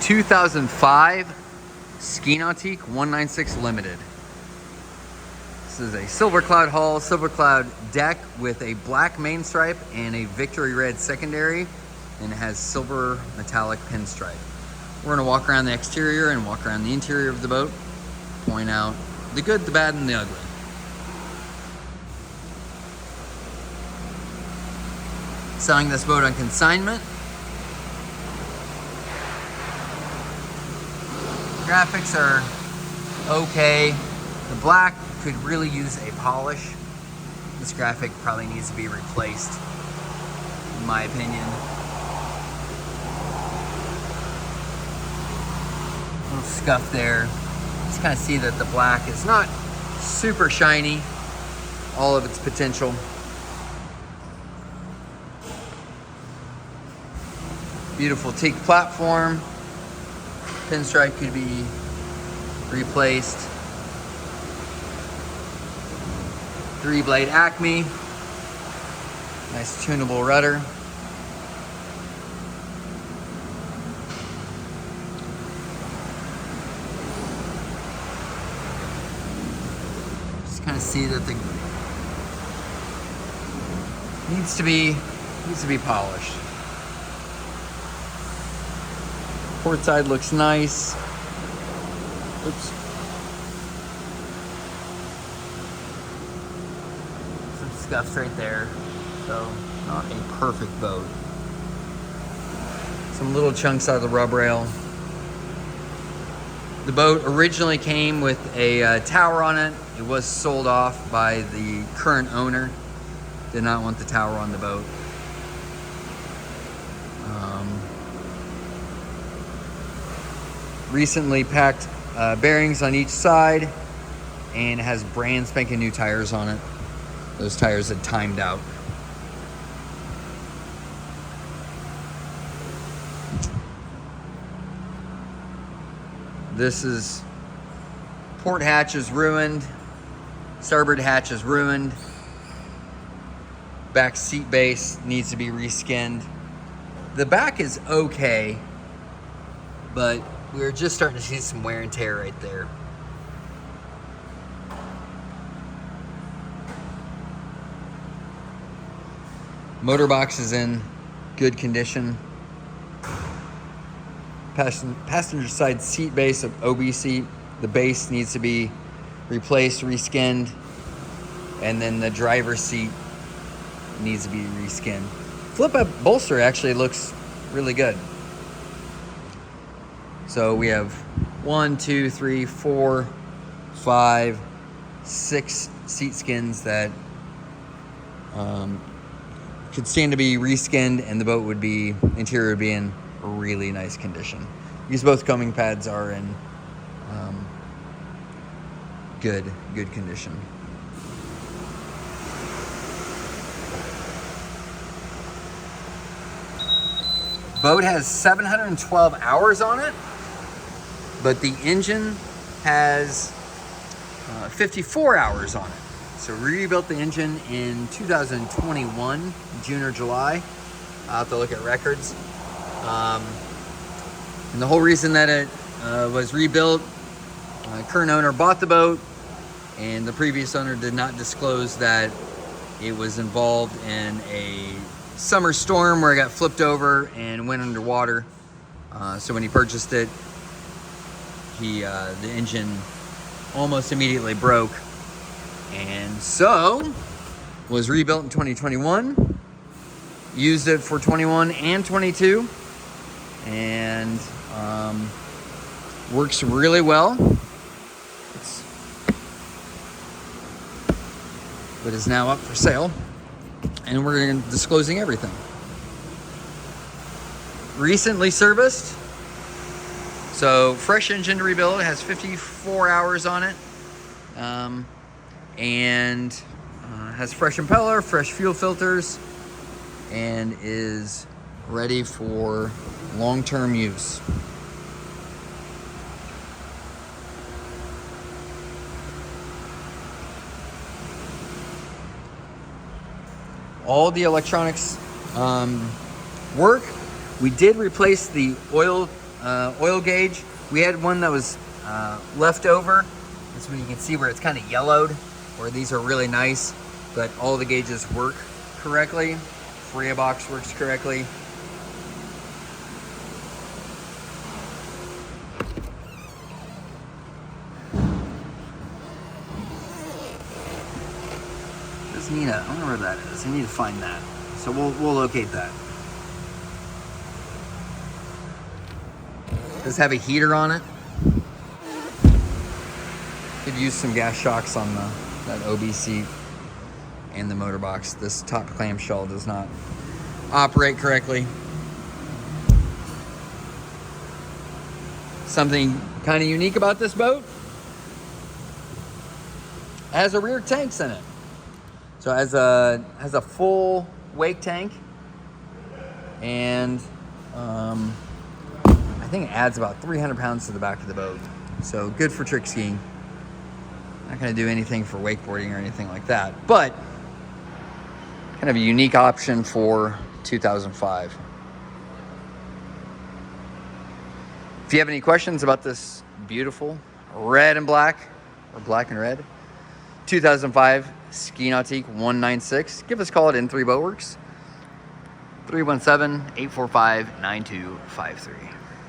2005 Ski Nautique 196 Limited. This is a silver cloud hull, silver cloud deck with a black main stripe and a victory red secondary, and it has silver metallic pinstripe. We're gonna walk around the exterior and walk around the interior of the boat, point out the good, the bad, and the ugly. Selling this boat on consignment. Graphics are okay. The black could really use a polish. This graphic probably needs to be replaced, in my opinion. A little scuff there. Just kind of see that the black is not super shiny, all of its potential. Beautiful teak platform. Pinstripe could be replaced. 3-blade Acme. Nice tunable rudder. Just kind of see that the needs to be polished. Port side looks nice. Oops. Some scuffs right there. So not a perfect boat. Some little chunks out of the rub rail. The boat originally came with a tower on it. It was sold off by the current owner. Did not want the tower on the boat. Recently packed bearings on each side, and it has brand spanking new tires on it. Those tires had timed out. This is port hatch is ruined, starboard hatch is ruined, back seat base needs to be reskinned. The back is okay, but we're just starting to see some wear and tear right there. Motor box is in good condition. Passenger side seat base of OB seat. The base needs to be replaced, reskinned, and then the driver's seat needs to be reskinned. Flip up bolster actually looks really good. So we have 1, 2, 3, 4, 5, 6 seat skins that could stand to be reskinned, and the boat would be, interior would be in really nice condition. These both coaming pads are in good condition. Boat has 712 hours on it. But the engine has 54 hours on it. So we rebuilt the engine in 2021, June or July. I'll have to look at records. And the whole reason that it was rebuilt, current owner bought the boat, and the previous owner did not disclose that it was involved in a summer storm where it got flipped over and went underwater. So when he purchased it, the engine almost immediately broke, and so was rebuilt in 2021, used it for 21 and 22, and works really well. But is now up for sale, and we're disclosing everything. Recently serviced. So fresh engine to rebuild. It has 54 hours on it, and has fresh impeller, fresh fuel filters, and is ready for long-term use. All the electronics work. We did replace the oil oil gauge. We had one that was left over. This one you can see where it's kind of yellowed, where these are really nice, but all the gauges work correctly. Freya box works correctly. This Nina, I don't know where that is. I need to find that. So we'll locate that. Does have a heater on it. Could use some gas shocks on that OB seat and the motor box. This top clamshell does not operate correctly. Something kind of unique about this boat, it has a rear tanks in it. So it has a full wake tank, and I think it adds about 300 pounds to the back of the boat. So good for trick skiing. Not going to do anything for wakeboarding or anything like that, but kind of a unique option for 2005. If you have any questions about this beautiful red and black, or black and red, 2005 Ski Nautique 196, give us a call at N3 Boatworks, 317-845-9253.